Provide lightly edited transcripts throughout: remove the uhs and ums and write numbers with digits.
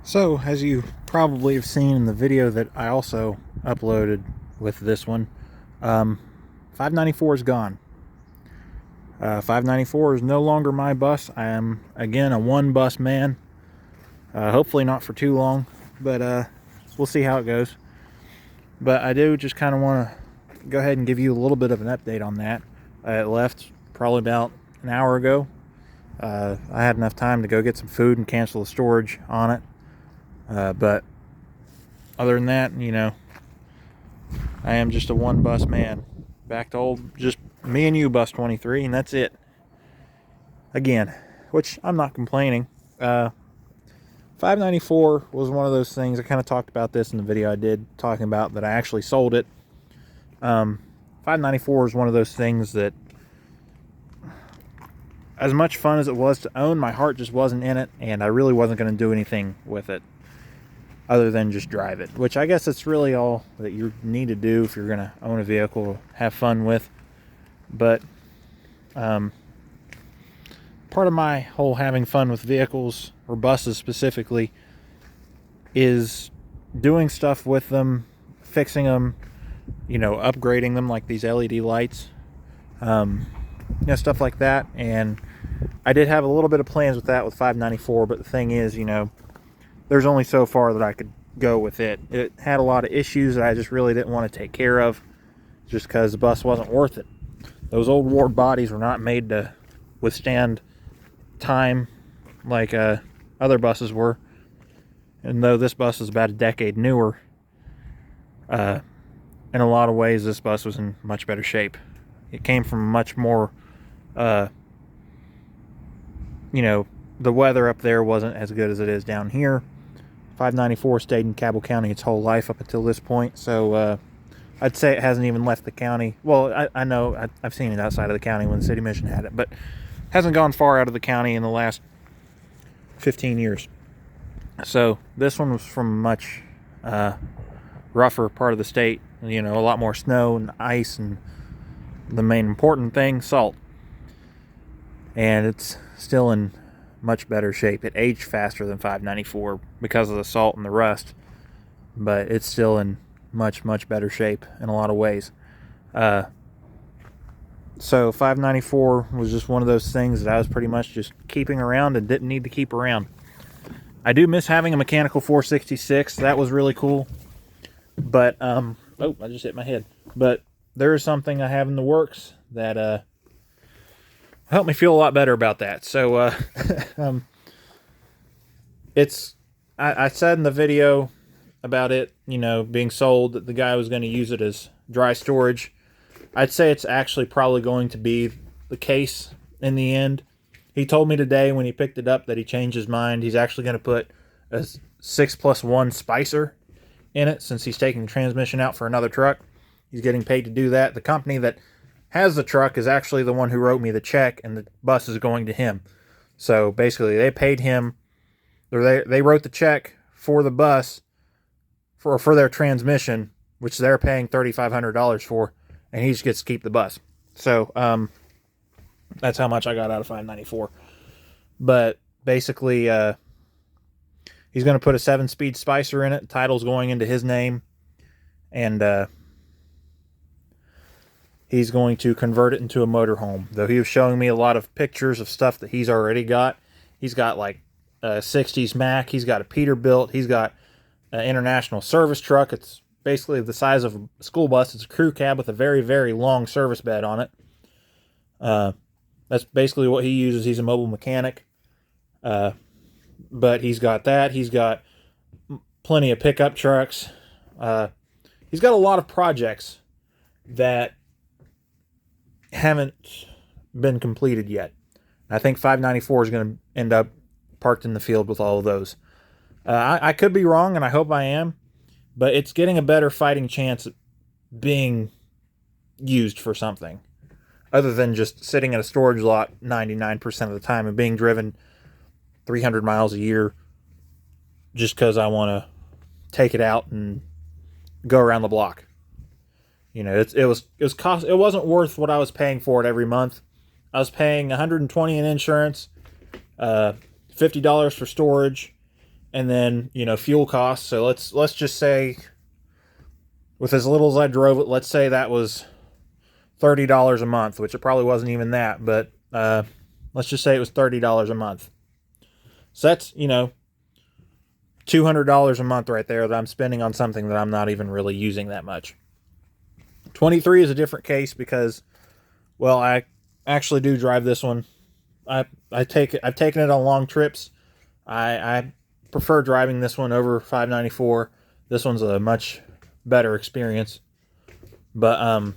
So, as you probably have seen in the video that I also uploaded with this one, 594 is gone. 594 is no longer my bus. I am, again, a one bus man. Hopefully not for too long, but we'll see how it goes. But I do just kind of want to go ahead and give you a little bit of an update on that. It left probably about an hour ago. I had enough time to go get some food and cancel the storage on it. But other than that, I am just a one bus man. Back to old, just me and you, bus 23, and that's it. Again, which I'm not complaining. 594 was one of those things. I kind of talked about this in the video I did, talking about that I actually sold it. 594 is one of those things that, as much fun as it was to own, my heart just wasn't in it, and I really wasn't going to do anything with it other than just drive it, which I guess it's really all that you need to do if you're going to own a vehicle, have fun with. But part of my whole having fun with vehicles, or buses specifically, is doing stuff with them, fixing them, upgrading them, like these LED lights, stuff like that. And I did have a little bit of plans with that with 594, but the thing is, there's only so far that I could go with it. It had a lot of issues that I just really didn't want to take care of, just because the bus wasn't worth it. Those old Ward bodies were not made to withstand time like other buses were. And though this bus is about a decade newer, in a lot of ways this bus was in much better shape. It came from much more, the weather up there wasn't as good as it is down here. 594 stayed in Cabell County its whole life up until this point, so I'd say it hasn't even left the county. Well, I know I've seen it outside of the county when City Mission had it, but hasn't gone far out of the county in the last 15 years. So this one was from a much rougher part of the state, a lot more snow and ice, and the main important thing, salt. And it's still in much better shape. It aged faster than 594 because of the salt and the rust, but it's still in much better shape in a lot of ways. So 594 was just one of those things that I was pretty much just keeping around and didn't need to keep around. I do miss having a mechanical 466. That was really cool. But I just hit my head. But there is something I have in the works that helped me feel a lot better about that. So I said in the video about it, being sold, that the guy was going to use it as dry storage. I'd say it's actually probably going to be the case in the end. He told me today when he picked it up that he changed his mind. He's actually going to put a 6+1 Spicer in it, since he's taking the transmission out for another truck. He's getting paid to do that. The company that has the truck is actually the one who wrote me the check, and the bus is going to him. So basically they paid him, or they wrote the check for the bus for their transmission, which they're paying $3,500 for, and he just gets to keep the bus. So that's how much I got out of 594. But basically he's going to put a 7-speed Spicer in it. The title's going into his name, and he's going to convert it into a motorhome. Though he was showing me a lot of pictures of stuff that he's already got. He's got like a 60s Mack. He's got a Peterbilt. He's got an international service truck. It's basically the size of a school bus. It's a crew cab with a very, very long service bed on it. That's basically what he uses. He's a mobile mechanic. But he's got that. He's got plenty of pickup trucks. He's got a lot of projects that haven't been completed yet. I think 594 is going to end up parked in the field with all of those. I could be wrong, and I hope I am, but it's getting a better fighting chance at being used for something other than just sitting at a storage lot 99% of the time and being driven 300 miles a year just because I want to take it out and go around the block. It wasn't worth what I was paying for it every month. I was paying $120 in insurance, $50 for storage, and then, you know, fuel costs. So let's just say, with as little as I drove it, let's say that was $30 a month, which it probably wasn't even that, but let's just say it was $30 a month. So that's, you know, $200 a month right there that I'm spending on something that I'm not even really using that much. 23 is a different case because, well, I actually do drive this one. I've taken it on long trips. I prefer driving this one over 594. This one's a much better experience. But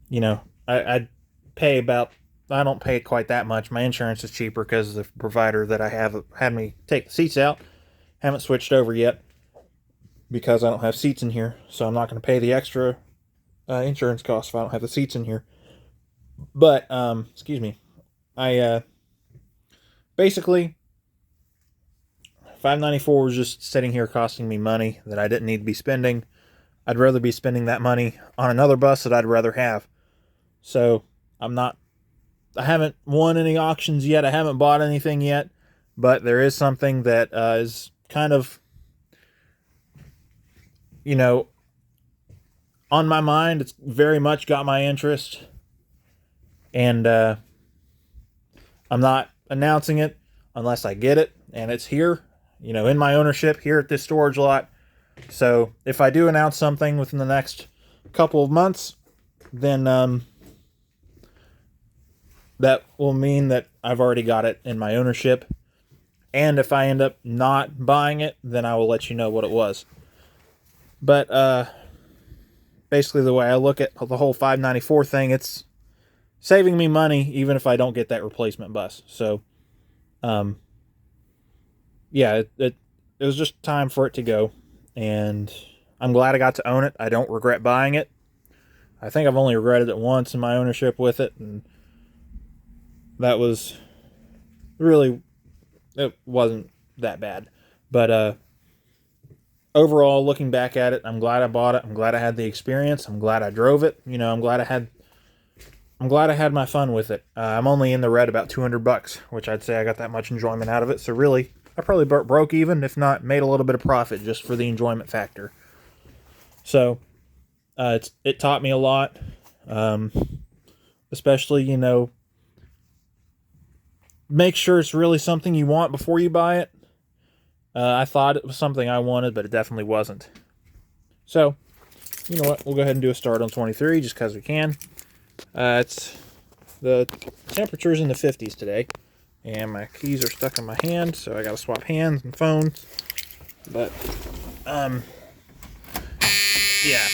you know, I pay about, I don't pay quite that much. My insurance is cheaper because the provider that I have had me take the seats out. Haven't switched over yet because I don't have seats in here, so I'm not going to pay the extra insurance costs if I don't have the seats in here. But excuse me, I basically, $594 was just sitting here costing me money that I didn't need to be spending. I'd rather be spending that money on another bus that I'd rather have. So I haven't won any auctions yet. I haven't bought anything yet, but there is something that is kind of, you know, on my mind. It's very much got my interest, and I'm not announcing it unless I get it, and it's here, you know, in my ownership here at this storage lot. So if I do announce something within the next couple of months, then that will mean that I've already got it in my ownership. And if I end up not buying it, then I will let you know what it was. But basically, the way I look at the whole 594 thing, it's saving me money even if I don't get that replacement bus. So yeah, it was just time for it to go, and I'm glad I got to own it. I don't regret buying it. I think I've only regretted it once in my ownership with it, and that was really, it wasn't that bad. But overall, looking back at it, I'm glad I bought it. I'm glad I had the experience. I'm glad I drove it. You know, I'm glad I had my fun with it. I'm only in the red about $200, which I'd say I got that much enjoyment out of it. So really, I probably broke even, if not made a little bit of profit just for the enjoyment factor. So it taught me a lot, especially, you know, make sure it's really something you want before you buy it. I thought it was something I wanted, but it definitely wasn't. So, you know what? We'll go ahead and do a start on 23 just because we can. It's the temperature's in the 50s today, and my keys are stuck in my hand, so I got to swap hands and phones. But, yeah.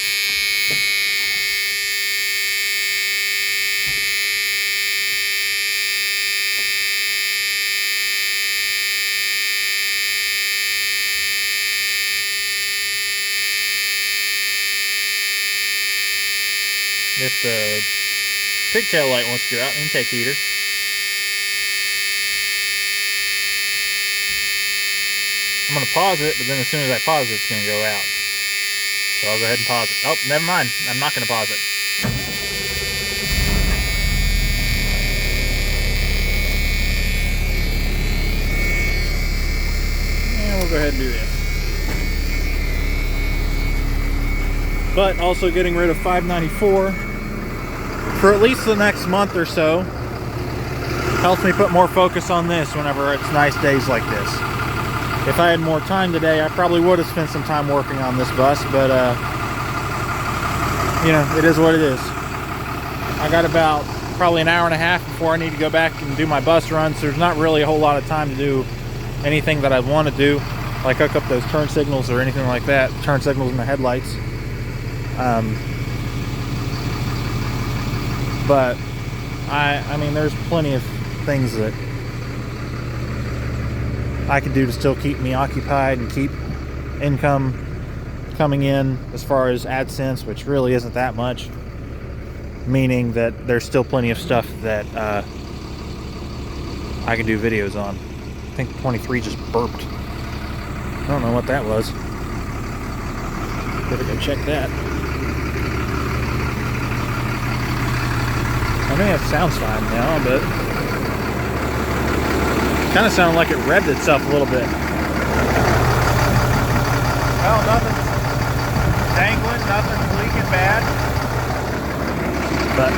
If the pigtail light wants to go out, intake heater. I'm going to pause it, but then as soon as I pause it, it's going to go out. So I'll go ahead and pause it. Oh, never mind. I'm not going to pause it. And we'll go ahead and do this. But also getting rid of 594 for at least the next month or so helps me put more focus on this whenever it's nice days like this. If I had more time today, I probably would have spent some time working on this bus, but you know, it is what it is. I got about probably an hour and a half before I need to go back and do my bus run, so there's not really a whole lot of time to do anything that I want to do, like hook up those turn signals or anything like that, turn signals in the headlights. But I mean, there's plenty of things that I can do to still keep me occupied and keep income coming in as far as AdSense, which really isn't that much, meaning that there's still plenty of stuff that I can do videos on. I think 23 just burped. I don't know what that was. Better go check that. I think that sounds fine now, but Kind of sounded like it revved itself a little bit. Well, nothing's dangling, nothing's leaking bad. But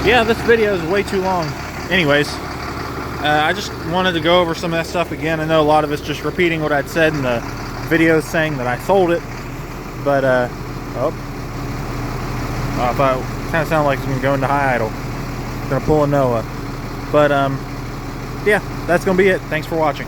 yeah, this video is way too long. Anyways, I just wanted to go over some of that stuff again. I know a lot of it's just repeating what I'd said in the video saying that I sold it. But, I thought it kind of sounded like it's going to go into high idle. Going to pull a Noah. But, yeah, that's going to be it. Thanks for watching.